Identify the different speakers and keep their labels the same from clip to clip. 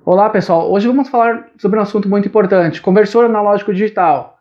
Speaker 1: Olá pessoal, hoje vamos falar sobre um assunto muito importante, conversor analógico digital.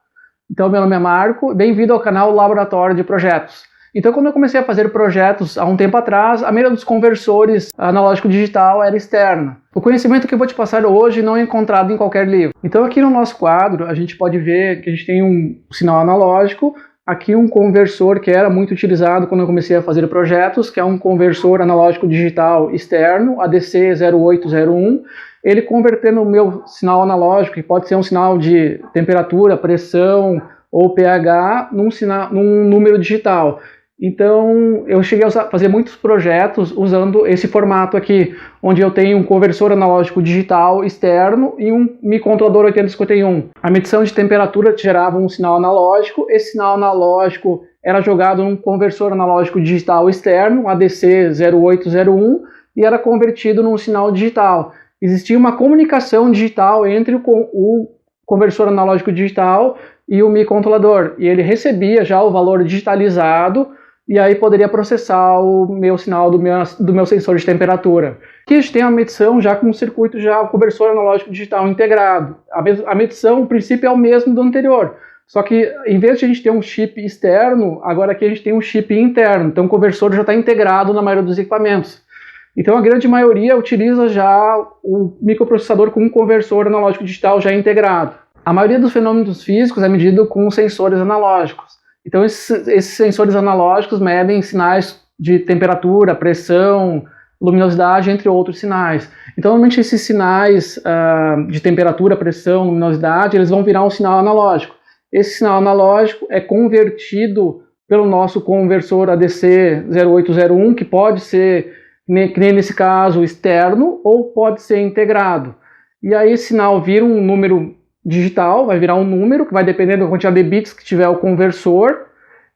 Speaker 1: Então meu nome é Marco, bem-vindo ao canal Laboratório de Projetos. Então quando eu comecei a fazer projetos há um tempo atrás, a maioria dos conversores analógico digital era externa. O conhecimento que eu vou te passar hoje não é encontrado em qualquer livro. Então aqui no nosso quadro a gente pode ver que a gente tem um sinal analógico, aqui um conversor que era muito utilizado quando eu comecei a fazer projetos, que é um conversor analógico digital externo, ADC0801, ele convertendo o meu sinal analógico, que pode ser um sinal de temperatura, pressão ou pH, num número digital. Então, eu cheguei a fazer muitos projetos usando esse formato aqui, onde eu tenho um conversor analógico digital externo e um microcontrolador 8051. A medição de temperatura gerava um sinal analógico, esse sinal analógico era jogado num conversor analógico digital externo, ADC0801, e era convertido num sinal digital. Existia uma comunicação digital entre o conversor analógico digital e o microcontrolador, e ele recebia já o valor digitalizado e aí poderia processar o meu sinal do meu sensor de temperatura. Aqui a gente tem a medição já com um circuito já conversor analógico digital integrado. A medição, o princípio é o mesmo do anterior, só que em vez de a gente ter um chip externo, agora aqui a gente tem um chip interno, então o conversor já está integrado na maioria dos equipamentos. Então a grande maioria utiliza já o microprocessador com um conversor analógico digital já integrado. A maioria dos fenômenos físicos é medido com sensores analógicos. Então esses sensores analógicos medem sinais de temperatura, pressão, luminosidade, entre outros sinais. Então normalmente esses sinais de temperatura, pressão, luminosidade, eles vão virar um sinal analógico. Esse sinal analógico é convertido pelo nosso conversor ADC0801, que pode ser, que nem nesse caso, externo, ou pode ser integrado. E aí esse sinal vira um número digital, vai virar um número, que vai depender da quantidade de bits que tiver o conversor,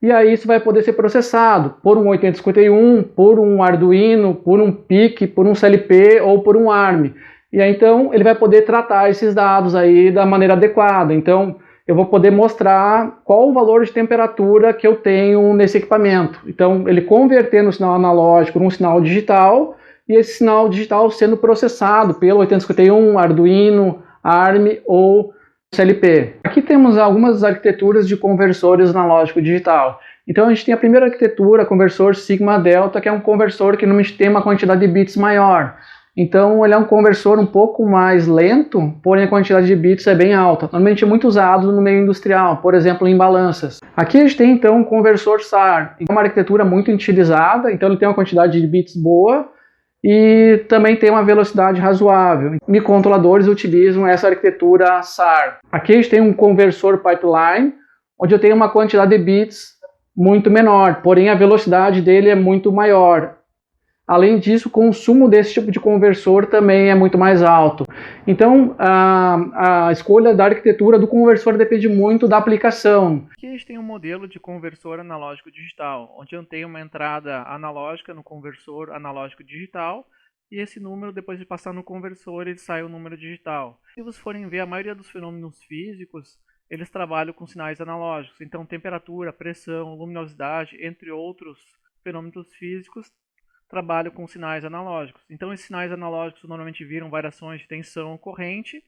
Speaker 1: e aí isso vai poder ser processado por um 8051, por um Arduino, por um PIC, por um CLP ou por um ARM. E aí então ele vai poder tratar esses dados aí da maneira adequada. Então eu vou poder mostrar qual o valor de temperatura que eu tenho nesse equipamento. Então ele convertendo o sinal analógico num sinal digital, e esse sinal digital sendo processado pelo 8051, Arduino, ARM ou CLP. Aqui temos algumas arquiteturas de conversores analógico digital. Então a gente tem a primeira arquitetura, conversor Sigma Delta, que é um conversor que normalmente tem uma quantidade de bits maior. Então ele é um conversor um pouco mais lento, porém a quantidade de bits é bem alta. Normalmente é muito usado no meio industrial, por exemplo em balanças. Aqui a gente tem então um conversor SAR, é uma arquitetura muito utilizada, então ele tem uma quantidade de bits boa, e também tem uma velocidade razoável. Microcontroladores utilizam essa arquitetura SAR. Aqui a gente tem um conversor pipeline, onde eu tenho uma quantidade de bits muito menor, porém a velocidade dele é muito maior. Além disso, o consumo desse tipo de conversor também é muito mais alto. Então, a escolha da arquitetura do conversor depende muito da aplicação.
Speaker 2: Aqui a gente tem um modelo de conversor analógico digital, onde eu tenho uma entrada analógica no conversor analógico digital, e esse número, depois de passar no conversor, ele sai o número digital. Se vocês forem ver, a maioria dos fenômenos físicos, eles trabalham com sinais analógicos. Então, temperatura, pressão, luminosidade, entre outros fenômenos físicos, trabalham com sinais analógicos. Então, esses sinais analógicos normalmente viram variações de tensão corrente.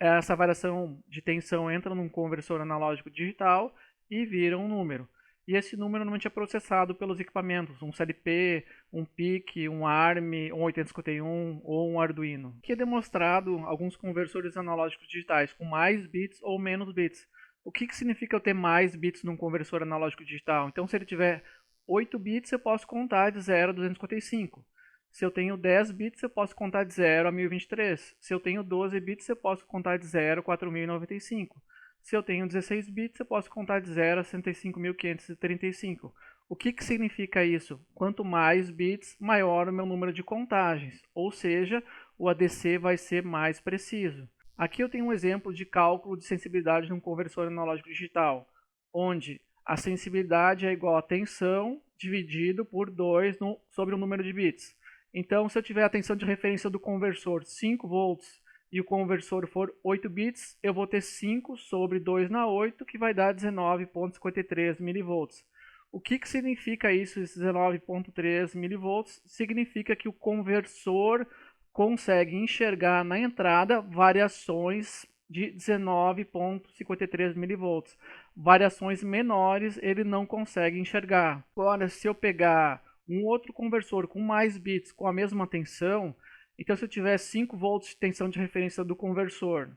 Speaker 2: Essa variação de tensão entra num conversor analógico digital e vira um número. E esse número normalmente é processado pelos equipamentos, um CLP, um PIC, um ARM, um 8051 ou um Arduino. Aqui é demonstrado alguns conversores analógicos digitais com mais bits ou menos bits. O que significa eu ter mais bits num conversor analógico digital? Então, se ele tiver 8 bits, eu posso contar de 0 a 255. Se eu tenho 10 bits, eu posso contar de 0 a 1023. Se eu tenho 12 bits, eu posso contar de 0 a 4095. Se eu tenho 16 bits, eu posso contar de 0 a 65.535. O que significa isso? Quanto mais bits, maior o meu número de contagens, ou seja, o ADC vai ser mais preciso. Aqui eu tenho um exemplo de cálculo de sensibilidade de um conversor analógico digital, onde a sensibilidade é igual a tensão dividido por 2 sobre o número de bits. Então, se eu tiver a tensão de referência do conversor 5 volts e o conversor for 8 bits, eu vou ter 5 sobre 2 na 8, que vai dar 19,53 milivolts. O que significa isso, esses 19,3 milivolts? Significa que o conversor consegue enxergar na entrada variações de 19,53 milivolts. Variações menores ele não consegue enxergar. Agora, se eu pegar um outro conversor com mais bits com a mesma tensão, então se eu tiver 5 volts de tensão de referência do conversor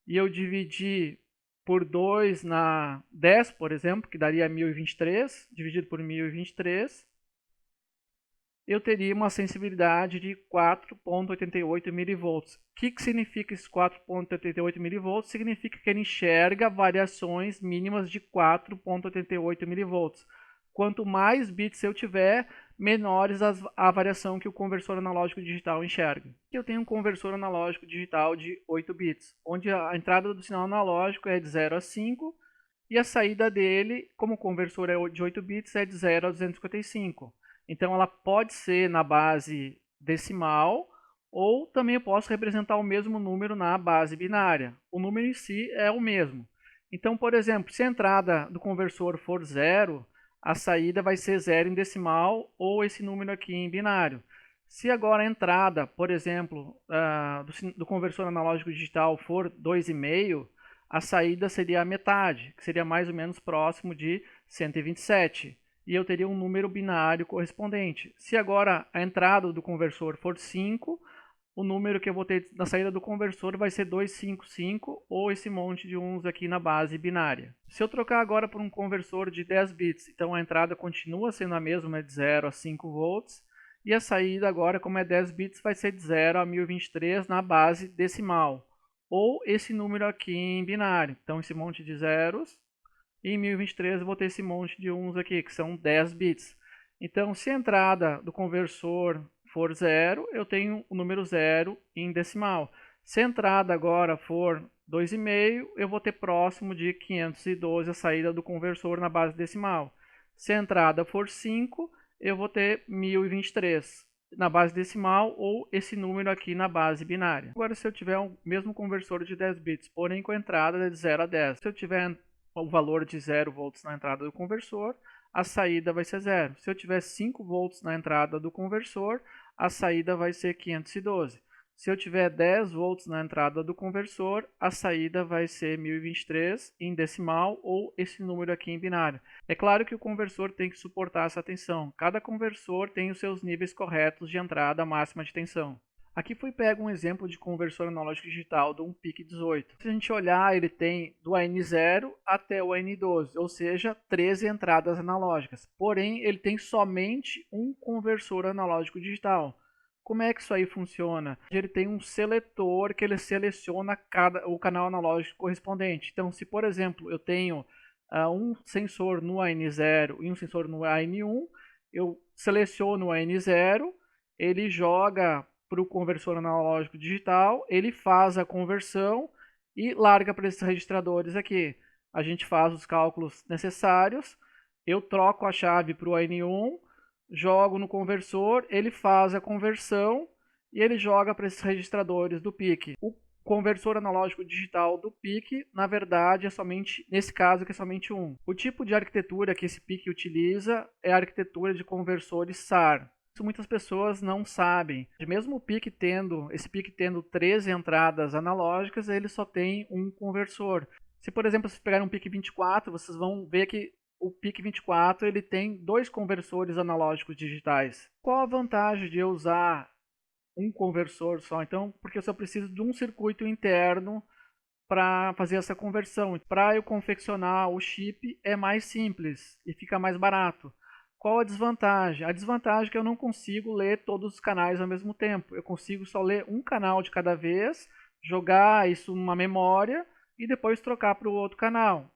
Speaker 2: e eu dividir por 2 na 10, por exemplo, que daria 1023, dividido por 1023, eu teria uma sensibilidade de 4,88 milivolts. O que significa esses 4,88 milivolts? Significa que ele enxerga variações mínimas de 4,88 milivolts. Quanto mais bits eu tiver, menores a variação que o conversor analógico digital enxerga. Eu tenho um conversor analógico digital de 8 bits, onde a entrada do sinal analógico é de 0 a 5 e a saída dele, como o conversor é de 8 bits, é de 0 a 255. Então ela pode ser na base decimal ou também eu posso representar o mesmo número na base binária. O número em si é o mesmo. Então, por exemplo, se a entrada do conversor for 0, a saída vai ser 0 em decimal ou esse número aqui em binário. Se agora a entrada, por exemplo, do conversor analógico digital for 2,5, a saída seria a metade, que seria mais ou menos próximo de 127. E eu teria um número binário correspondente. Se agora a entrada do conversor for 5, o número que eu vou ter na saída do conversor vai ser 255 ou esse monte de uns aqui na base binária. Se eu trocar agora por um conversor de 10 bits, então a entrada continua sendo a mesma, de 0 a 5 volts, e a saída agora, como é 10 bits, vai ser de 0 a 1023 na base decimal, ou esse número aqui em binário. Então esse monte de zeros, e em 1023 eu vou ter esse monte de uns aqui, que são 10 bits. Então, se a entrada do conversor for 0, eu tenho o número 0 em decimal. Se a entrada agora for 2,5, eu vou ter próximo de 512 a saída do conversor na base decimal. Se a entrada for 5, eu vou ter 1023 na base decimal ou esse número aqui na base binária. Agora, se eu tiver o mesmo conversor de 10 bits, porém com entrada de 0 a 10, se eu tiver o valor de 0 volts na entrada do conversor, a saída vai ser 0. Se eu tiver 5 volts na entrada do conversor, a saída vai ser 512. Se eu tiver 10 volts na entrada do conversor, a saída vai ser 1023 em decimal ou esse número aqui em binário. É claro que o conversor tem que suportar essa tensão. Cada conversor tem os seus níveis corretos de entrada máxima de tensão. Aqui foi pego um exemplo de conversor analógico digital de um PIC18. Se a gente olhar, ele tem do AN0 até o AN12, ou seja, 13 entradas analógicas. Porém, ele tem somente um conversor analógico digital. Como é que isso aí funciona? Ele tem um seletor que ele seleciona o canal analógico correspondente. Então, se por exemplo eu tenho um sensor no AN0 e um sensor no AN1, eu seleciono o AN0, ele joga para o conversor analógico digital, ele faz a conversão e larga para esses registradores aqui. A gente faz os cálculos necessários, eu troco a chave para o AN1, jogo no conversor, ele faz a conversão e ele joga para esses registradores do PIC. O conversor analógico digital do PIC, na verdade, é somente, nesse caso, que é somente um. O tipo de arquitetura que esse PIC utiliza é a arquitetura de conversores SAR. Isso muitas pessoas não sabem. Mesmo esse PIC tendo 13 entradas analógicas, ele só tem um conversor. Se, por exemplo, vocês pegarem um PIC 24, vocês vão ver que o PIC 24 ele tem 2 conversores analógicos digitais. Qual a vantagem de eu usar um conversor só? Então, porque eu só preciso de um circuito interno para fazer essa conversão. Para eu confeccionar o chip é mais simples e fica mais barato. Qual a desvantagem? A desvantagem é que eu não consigo ler todos os canais ao mesmo tempo. Eu consigo só ler um canal de cada vez, jogar isso numa memória e depois trocar para o outro canal.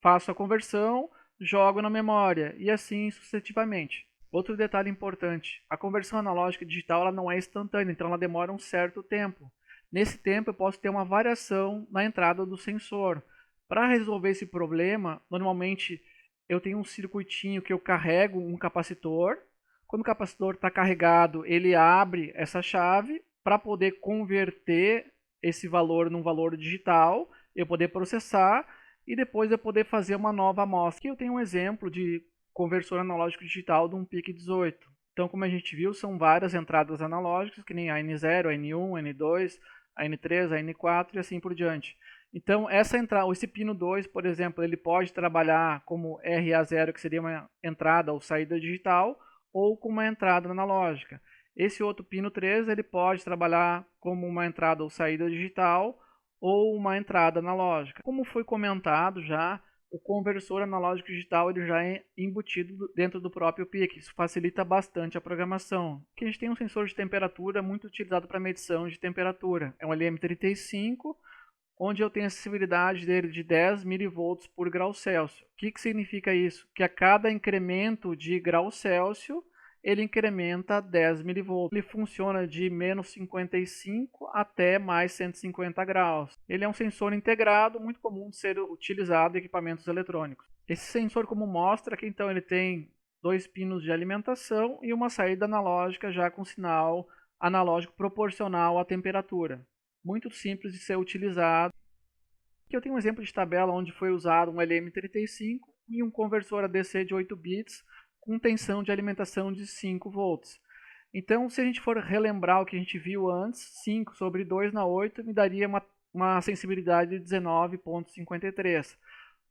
Speaker 2: Faço a conversão, jogo na memória e assim sucessivamente. Outro detalhe importante, a conversão analógica digital ela não é instantânea, então ela demora um certo tempo. Nesse tempo eu posso ter uma variação na entrada do sensor. Para resolver esse problema, normalmente eu tenho um circuitinho que eu carrego um capacitor. Quando o capacitor está carregado, ele abre essa chave para poder converter esse valor num valor digital, eu poder processar e depois eu poder fazer uma nova amostra. Aqui eu tenho um exemplo de conversor analógico digital de um PIC18. Então, como a gente viu, são várias entradas analógicas, que nem a N0, a N1, a N2, a N3, a N4 e assim por diante. Então, esse pino 2, por exemplo, ele pode trabalhar como RA0, que seria uma entrada ou saída digital, ou com uma entrada analógica. Esse outro pino 3, ele pode trabalhar como uma entrada ou saída digital, ou uma entrada analógica. Como foi comentado já, o conversor analógico digital ele já é embutido dentro do próprio PIC. Isso facilita bastante a programação. Aqui a gente tem um sensor de temperatura muito utilizado para medição de temperatura. É um LM35, onde eu tenho a sensibilidade dele de 10 milivolts por grau Celsius. O que significa isso? Que a cada incremento de grau Celsius, ele incrementa 10 milivolts. Ele funciona de menos 55 até mais 150 graus. Ele é um sensor integrado, muito comum de ser utilizado em equipamentos eletrônicos. Esse sensor, como mostra, que então ele tem 2 pinos de alimentação e uma saída analógica já com sinal analógico proporcional à temperatura. Muito simples de ser utilizado. Aqui eu tenho um exemplo de tabela onde foi usado um LM35 e um conversor ADC de 8 bits com tensão de alimentação de 5 volts. Então, se a gente for relembrar o que a gente viu antes, 5 sobre 2 na 8 me daria uma sensibilidade de 19,53.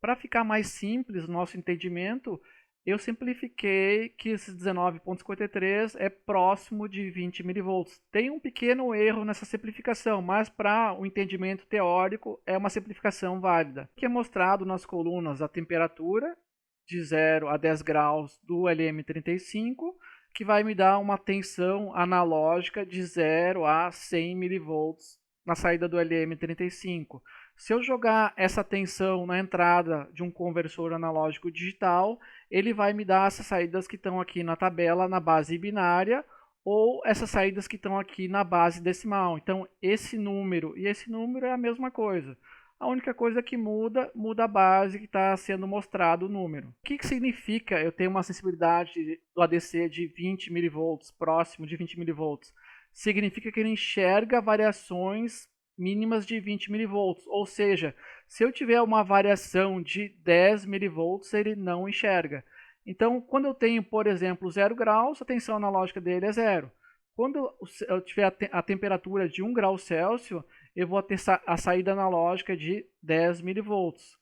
Speaker 2: Para ficar mais simples o nosso entendimento, eu simplifiquei que esses 19,53 é próximo de 20 milivolts. Tem um pequeno erro nessa simplificação, mas para o entendimento teórico é uma simplificação válida. Que é mostrado nas colunas a temperatura de 0 a 10 graus do LM35, que vai me dar uma tensão analógica de 0 a 100 milivolts na saída do LM35. Se eu jogar essa tensão na entrada de um conversor analógico digital, ele vai me dar essas saídas que estão aqui na tabela na base binária ou essas saídas que estão aqui na base decimal. Então, esse número e esse número é a mesma coisa. A única coisa que muda a base que está sendo mostrado o número. O que significa eu ter uma sensibilidade do ADC de 20 milivolts, próximo de 20 milivolts? Significa que ele enxerga variações mínimas de 20 milivolts, ou seja, se eu tiver uma variação de 10 milivolts, ele não enxerga. Então, quando eu tenho, por exemplo, 0 graus, a tensão analógica dele é 0. Quando eu tiver a temperatura de 1 grau Celsius, eu vou ter a saída analógica de 10 milivolts.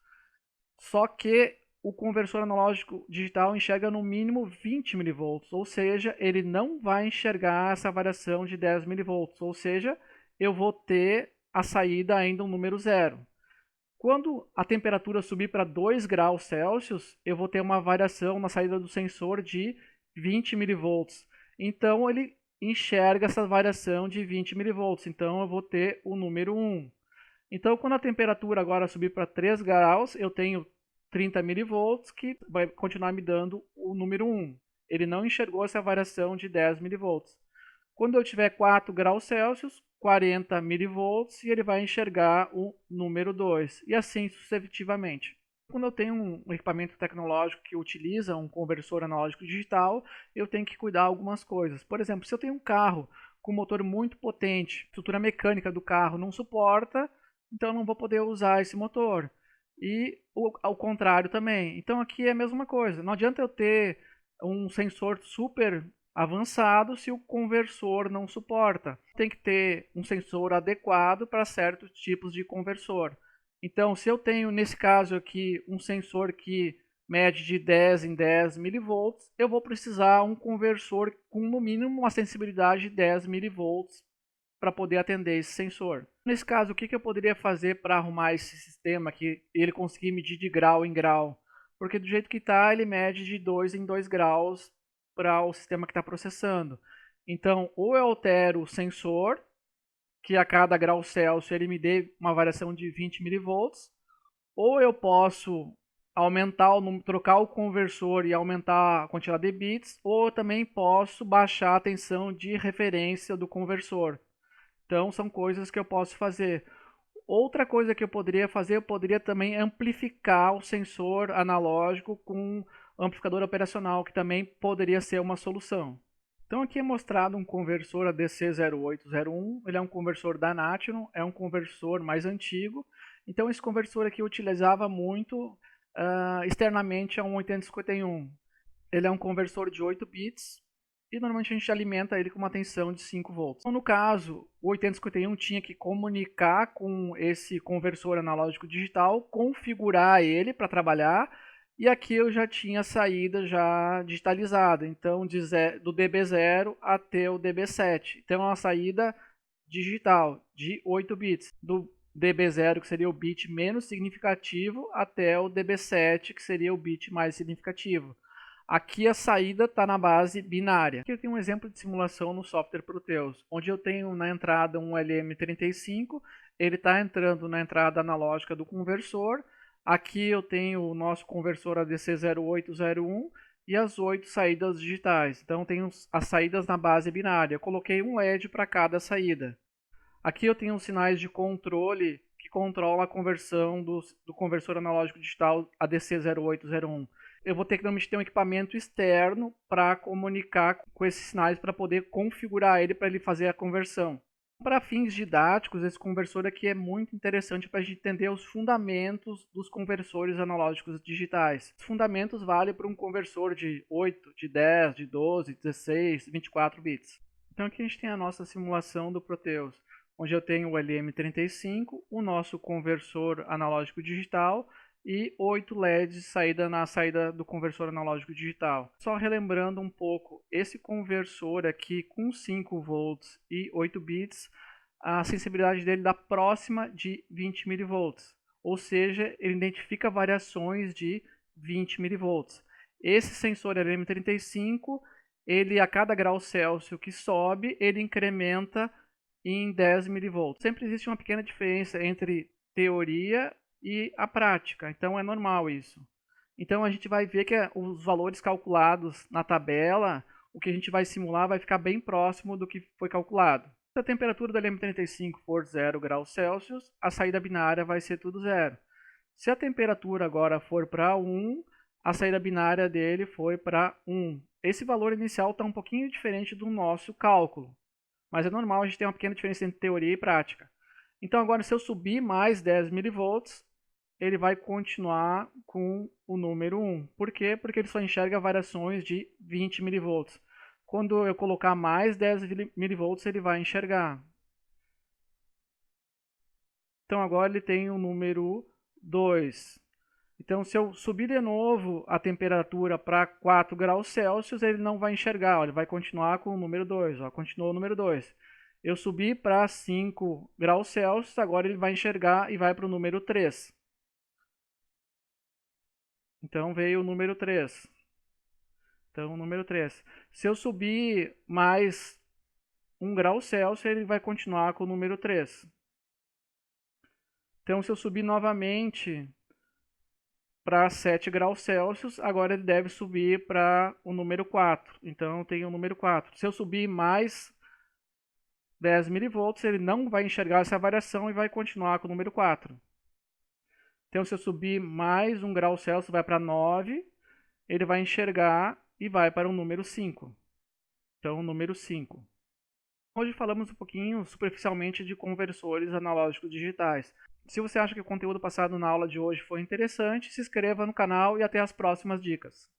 Speaker 2: Só que o conversor analógico digital enxerga no mínimo 20 milivolts, ou seja, ele não vai enxergar essa variação de 10 milivolts, ou seja, eu vou ter a saída ainda um número 0. Quando a temperatura subir para 2 graus Celsius, eu vou ter uma variação na saída do sensor de 20 milivolts. Então, ele enxerga essa variação de 20 milivolts. Então, eu vou ter o número 1. Então, quando a temperatura agora subir para 3 graus, eu tenho 30 milivolts, que vai continuar me dando o número 1. Ele não enxergou essa variação de 10 milivolts. Quando eu tiver 4 graus Celsius, 40 milivolts, e ele vai enxergar o número 2, e assim sucessivamente. Quando eu tenho um equipamento tecnológico que utiliza um conversor analógico digital, eu tenho que cuidar algumas coisas. Por exemplo, se eu tenho um carro com motor muito potente, a estrutura mecânica do carro não suporta, então eu não vou poder usar esse motor. E ao contrário também. Então aqui é a mesma coisa. Não adianta eu ter um sensor super avançado se o conversor não suporta. Tem que ter um sensor adequado para certos tipos de conversor. Então, se eu tenho, nesse caso aqui, um sensor que mede de 10 em 10 milivolts, eu vou precisar um conversor com, no mínimo, uma sensibilidade de 10 milivolts para poder atender esse sensor. Nesse caso, o que eu poderia fazer para arrumar esse sistema que ele conseguir medir de grau em grau? Porque do jeito que está, ele mede de 2 em 2 graus para o sistema que está processando. Então, ou eu altero o sensor, que a cada grau Celsius ele me dê uma variação de 20 milivolts, ou eu posso trocar o conversor e aumentar a quantidade de bits, ou eu também posso baixar a tensão de referência do conversor. Então, são coisas que eu posso fazer. Outra coisa que eu poderia fazer, eu poderia também amplificar o sensor analógico com amplificador operacional, que também poderia ser uma solução. Então aqui é mostrado um conversor ADC0801, ele é um conversor da National, é um conversor mais antigo. Então esse conversor aqui eu utilizava muito externamente a um 8051. Ele é um conversor de 8 bits, e normalmente a gente alimenta ele com uma tensão de 5 volts. Então, no caso, o 8051 tinha que comunicar com esse conversor analógico digital, configurar ele para trabalhar, e aqui eu já tinha a saída já digitalizada, então do DB0 até o DB7. Então é uma saída digital de 8 bits, do DB0, que seria o bit menos significativo, até o DB7, que seria o bit mais significativo. Aqui a saída está na base binária. Aqui eu tenho um exemplo de simulação no software Proteus, onde eu tenho na entrada um LM35, ele está entrando na entrada analógica do conversor. Aqui eu tenho o nosso conversor ADC0801 e as 8 saídas digitais. Então eu tenho as saídas na base binária. Eu coloquei um LED para cada saída. Aqui eu tenho os sinais de controle que controlam a conversão do conversor analógico digital ADC0801. Eu vou ter que normalmente ter um equipamento externo para comunicar com esses sinais para poder configurar ele para ele fazer a conversão. Para fins didáticos, esse conversor aqui é muito interessante para a gente entender os fundamentos dos conversores analógicos digitais. Os fundamentos valem para um conversor de 8, de 10, de 12, 16, 24 bits. Então aqui a gente tem a nossa simulação do Proteus, onde eu tenho o LM35, o nosso conversor analógico digital e 8 LEDs na saída do conversor analógico digital. Só relembrando um pouco, esse conversor aqui com 5 volts e 8 bits, a sensibilidade dele dá próxima de 20 mV, ou seja, ele identifica variações de 20 mV. Esse sensor LM35, ele a cada grau Celsius que sobe, ele incrementa em 10 mV. Sempre existe uma pequena diferença entre teoria e a prática, então é normal isso. Então a gente vai ver que os valores calculados na tabela, o que a gente vai simular vai ficar bem próximo do que foi calculado. Se a temperatura do LM35 for 0 graus Celsius, a saída binária vai ser tudo 0. Se a temperatura agora for para 1, a saída binária dele foi para 1. Esse valor inicial está um pouquinho diferente do nosso cálculo, mas é normal a gente ter uma pequena diferença entre teoria e prática. Então agora se eu subir mais 10 mV, ele vai continuar com o número 1. Por quê? Porque ele só enxerga variações de 20 mV. Quando eu colocar mais 10 mV, ele vai enxergar. Então agora ele tem o número 2. Então se eu subir de novo a temperatura para 4 graus Celsius, ele não vai enxergar, ele vai continuar com o número 2. Continuou o número 2. Eu subi para 5 graus Celsius, agora ele vai enxergar e vai para o número 3. Então veio o número 3. Então, o número 3. Se eu subir mais 1 grau Celsius, ele vai continuar com o número 3. Então, se eu subir novamente para 7 graus Celsius, agora ele deve subir para o número 4. Então, eu tenho o número 4. Se eu subir mais 10 mV, ele não vai enxergar essa variação e vai continuar com o número 4. Então, se eu subir mais 1 grau Celsius, vai para 9, ele vai enxergar e vai para o número 5. Então, o número 5. Hoje falamos um pouquinho superficialmente de conversores analógicos digitais. Se você acha que o conteúdo passado na aula de hoje foi interessante, se inscreva no canal e até as próximas dicas.